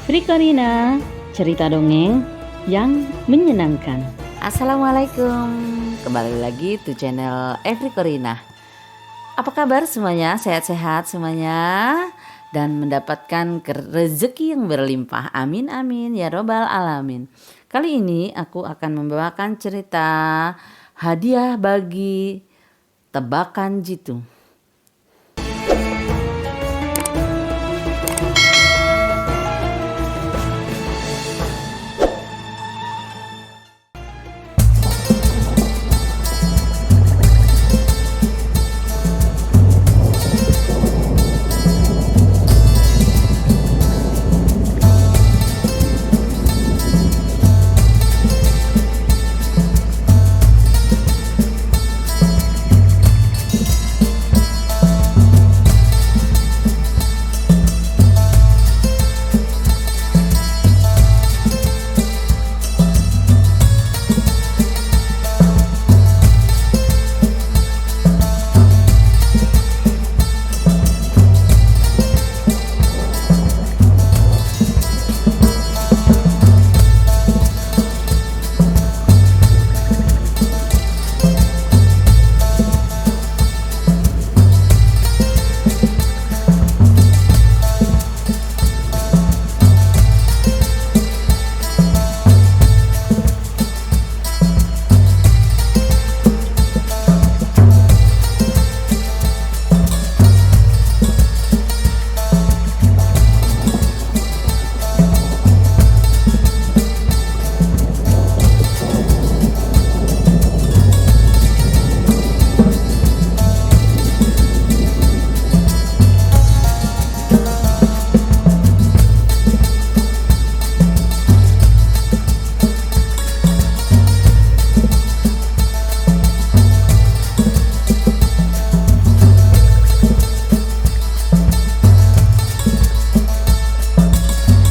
Rikorina, cerita dongeng yang menyenangkan. Assalamualaikum, kembali lagi di channel Rikorina. Apa kabar semuanya? Sehat-sehat semuanya dan mendapatkan rezeki yang berlimpah. Amin amin ya robbal alamin. Kali ini aku akan membawakan cerita hadiah bagi tebakan jitu.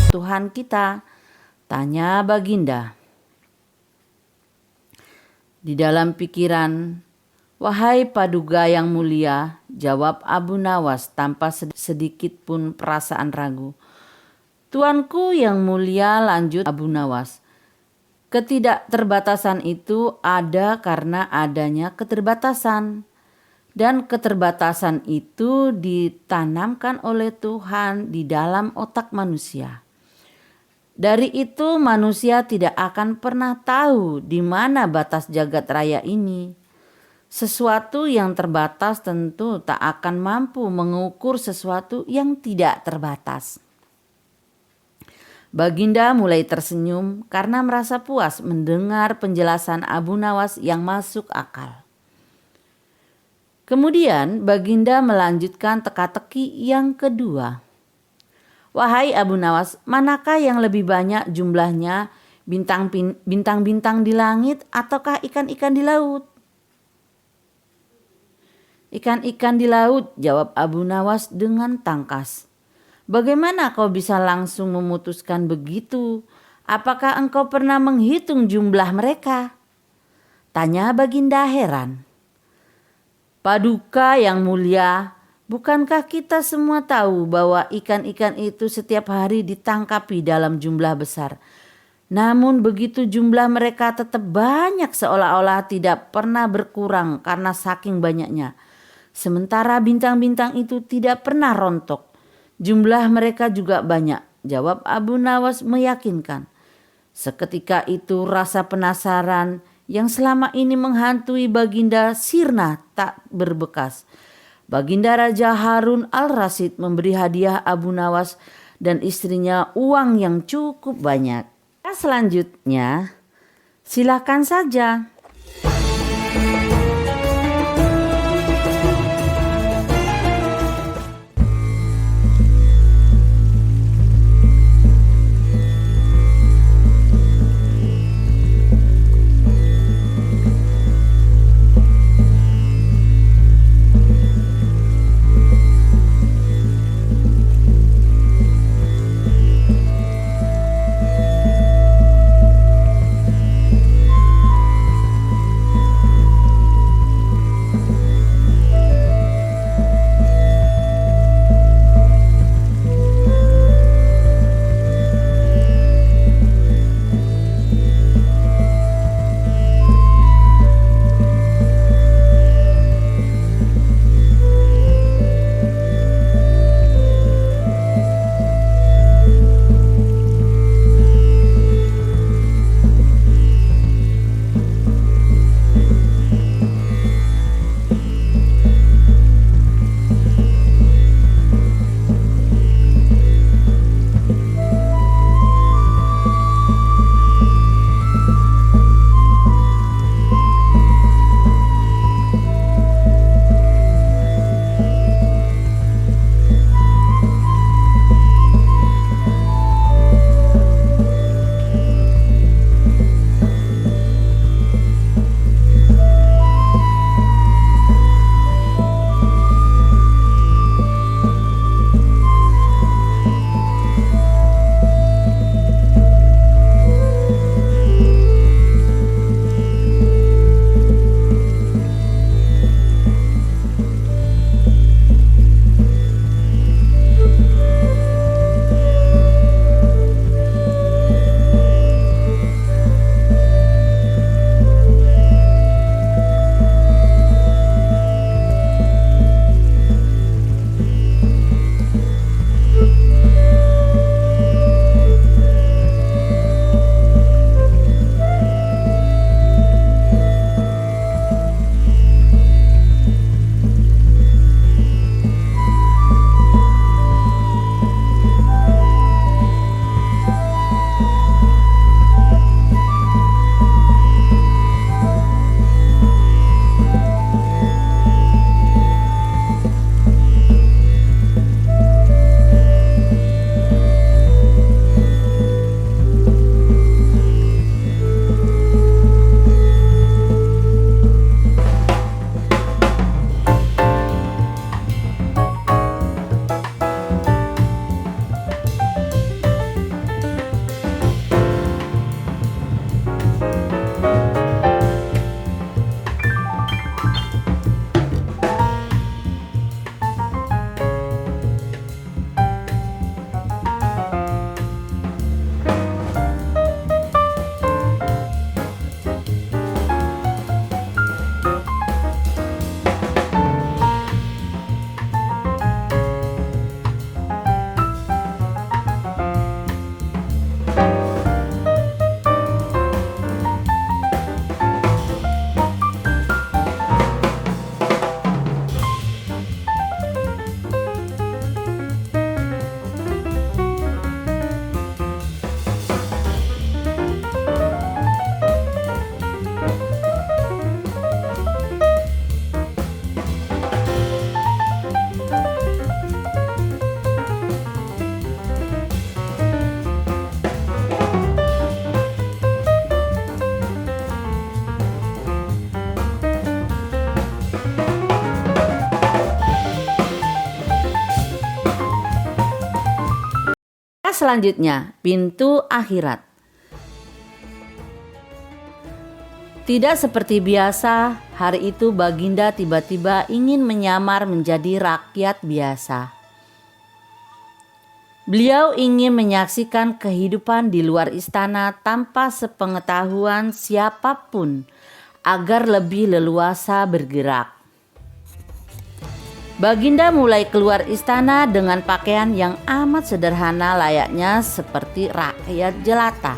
Tuhan kita, tanya Baginda. Di dalam pikiran, wahai Paduka yang mulia, jawab Abu Nawas tanpa sedikit pun perasaan ragu. Tuanku yang mulia, lanjut Abu Nawas, ketidakterbatasan itu ada karena adanya keterbatasan. Dan keterbatasan itu ditanamkan oleh Tuhan di dalam otak manusia. Dari itu manusia tidak akan pernah tahu di mana batas jagat raya ini. Sesuatu yang terbatas tentu tak akan mampu mengukur sesuatu yang tidak terbatas. Baginda mulai tersenyum karena merasa puas mendengar penjelasan Abu Nawas yang masuk akal. Kemudian Baginda melanjutkan teka-teki yang kedua. Wahai Abu Nawas, manakah yang lebih banyak jumlahnya, bintang-bintang di langit ataukah ikan-ikan di laut? Ikan-ikan di laut, jawab Abu Nawas dengan tangkas. Bagaimana kau bisa langsung memutuskan begitu? Apakah engkau pernah menghitung jumlah mereka? Tanya Baginda heran. Paduka yang mulia, bukankah kita semua tahu bahwa ikan-ikan itu setiap hari ditangkapi dalam jumlah besar? Namun begitu jumlah mereka tetap banyak seolah-olah tidak pernah berkurang karena saking banyaknya. Sementara bintang-bintang itu tidak pernah rontok. Jumlah mereka juga banyak, jawab Abu Nawas meyakinkan. Seketika itu rasa penasaran yang selama ini menghantui Baginda sirna tak berbekas. Baginda Raja Harun al-Rasyid memberi hadiah Abu Nawas dan istrinya uang yang cukup banyak. Selanjutnya, silakan saja. selanjutnya, pintu akhirat. Tidak seperti biasa, hari itu Baginda tiba-tiba ingin menyamar menjadi rakyat biasa. Beliau ingin menyaksikan kehidupan di luar istana tanpa sepengetahuan siapapun agar lebih leluasa bergerak. Baginda mulai keluar istana dengan pakaian yang amat sederhana layaknya seperti rakyat jelata.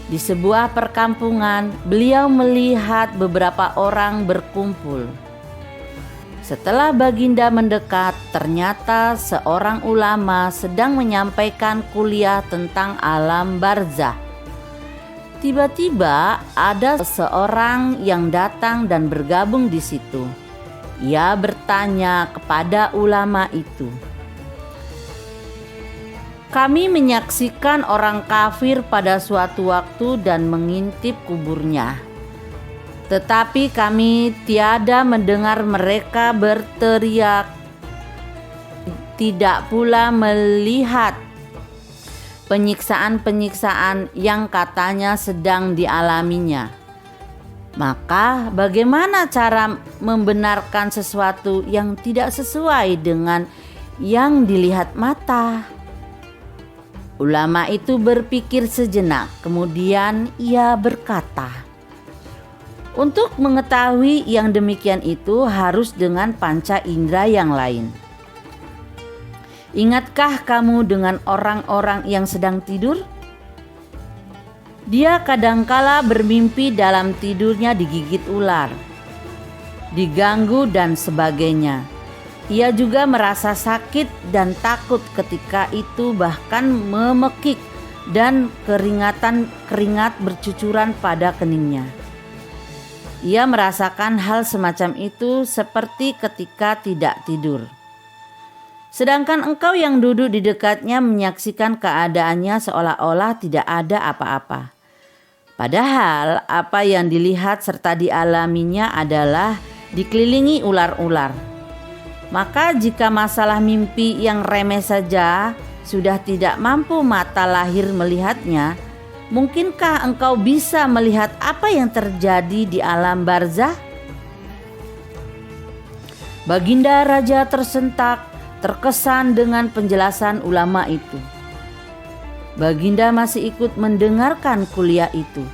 Di sebuah perkampungan, beliau melihat beberapa orang berkumpul. Setelah Baginda mendekat, ternyata seorang ulama sedang menyampaikan kuliah tentang alam barzah. Tiba-tiba ada seorang yang datang dan bergabung di situ. Ia bertanya kepada ulama itu, "Kami menyaksikan orang kafir pada suatu waktu dan mengintip kuburnya. Tetapi kami tiada mendengar mereka berteriak, tidak pula melihat penyiksaan-penyiksaan yang katanya sedang dialaminya. Maka bagaimana cara membenarkan sesuatu yang tidak sesuai dengan yang dilihat mata?" Ulama itu berpikir sejenak, kemudian ia berkata, "Untuk mengetahui yang demikian itu harus dengan panca indera yang lain. Ingatkah kamu dengan orang-orang yang sedang tidur? Dia kadangkala bermimpi dalam tidurnya digigit ular, diganggu dan sebagainya. Ia juga merasa sakit dan takut ketika itu, bahkan memekik dan keringat bercucuran pada keningnya. Ia merasakan hal semacam itu seperti ketika tidak tidur. Sedangkan engkau yang duduk di dekatnya menyaksikan keadaannya seolah-olah tidak ada apa-apa. Padahal apa yang dilihat serta dialaminya adalah dikelilingi ular-ular. Maka jika masalah mimpi yang remeh saja sudah tidak mampu mata lahir melihatnya, mungkinkah engkau bisa melihat apa yang terjadi di alam barzah?" Baginda Raja tersentak, terkesan dengan penjelasan ulama itu. Baginda masih ikut mendengarkan kuliah itu.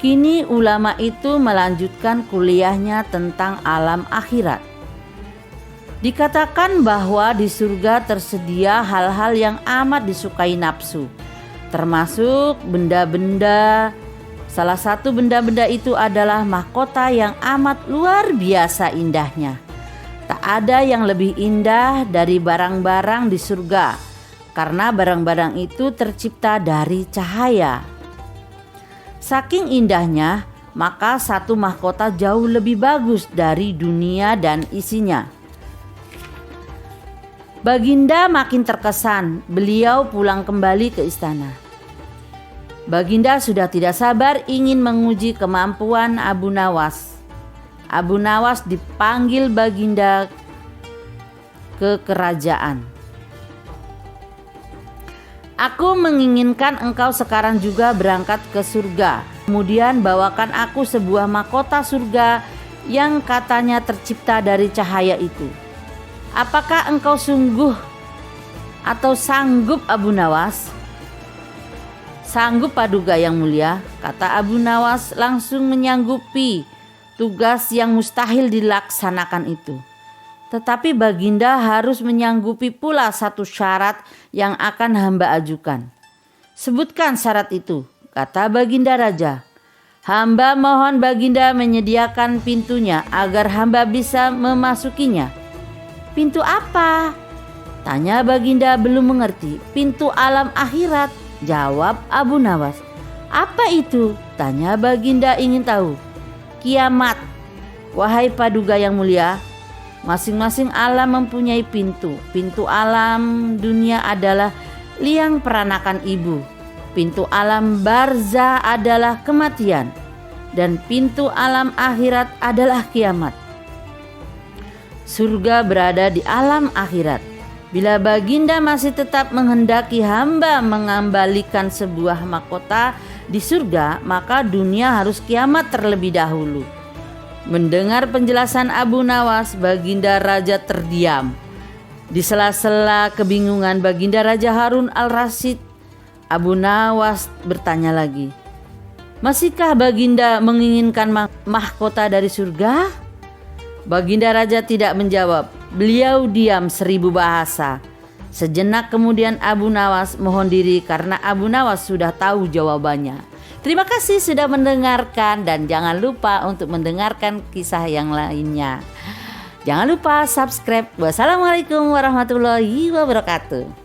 Kini ulama itu melanjutkan kuliahnya tentang alam akhirat. Dikatakan bahwa di surga tersedia hal-hal yang amat disukai nafsu, termasuk benda-benda. Salah satu benda-benda itu adalah mahkota yang amat luar biasa indahnya. Tak ada yang lebih indah dari barang-barang di surga, karena barang-barang itu tercipta dari cahaya. Saking indahnya, maka satu mahkota jauh lebih bagus dari dunia dan isinya. Baginda makin terkesan. Beliau pulang kembali ke istana. Baginda sudah tidak sabar ingin menguji kemampuan Abu Nawas. Abu Nawas dipanggil Baginda ke kerajaan. "Aku menginginkan engkau sekarang juga berangkat ke surga. Kemudian bawakan aku sebuah mahkota surga yang katanya tercipta dari cahaya itu. Apakah engkau sungguh atau sanggup, Abu Nawas?" "Sanggup, Paduka yang mulia," kata Abu Nawas, langsung menyanggupi tugas yang mustahil dilaksanakan itu. Tetapi Baginda harus menyanggupi pula satu syarat yang akan hamba ajukan. "Sebutkan syarat itu," kata Baginda Raja. "Hamba mohon Baginda menyediakan pintunya agar hamba bisa memasukinya." "Pintu apa?" tanya Baginda belum mengerti. "Pintu alam akhirat," jawab Abu Nawas. "Apa itu?" tanya Baginda ingin tahu. "Kiamat, wahai Paduka yang mulia. Masing-masing alam mempunyai pintu. Pintu alam dunia adalah liang peranakan ibu. Pintu alam barzah adalah kematian. Dan pintu alam akhirat adalah kiamat. Surga berada di alam akhirat. Bila Baginda masih tetap menghendaki hamba mengembalikan sebuah mahkota di surga, maka dunia harus kiamat terlebih dahulu. Mendengar penjelasan Abu Nawas, Baginda Raja terdiam. Di sela-sela kebingungan Baginda Raja Harun al-Rasyid, Abu Nawas bertanya lagi, "Masihkah Baginda menginginkan mahkota dari surga?" Baginda Raja tidak menjawab. Beliau diam 1000 bahasa. Sejenak kemudian Abu Nawas mohon diri karena Abu Nawas sudah tahu jawabannya. Terima kasih sudah mendengarkan dan jangan lupa untuk mendengarkan kisah yang lainnya. Jangan lupa subscribe. Wassalamualaikum warahmatullahi wabarakatuh.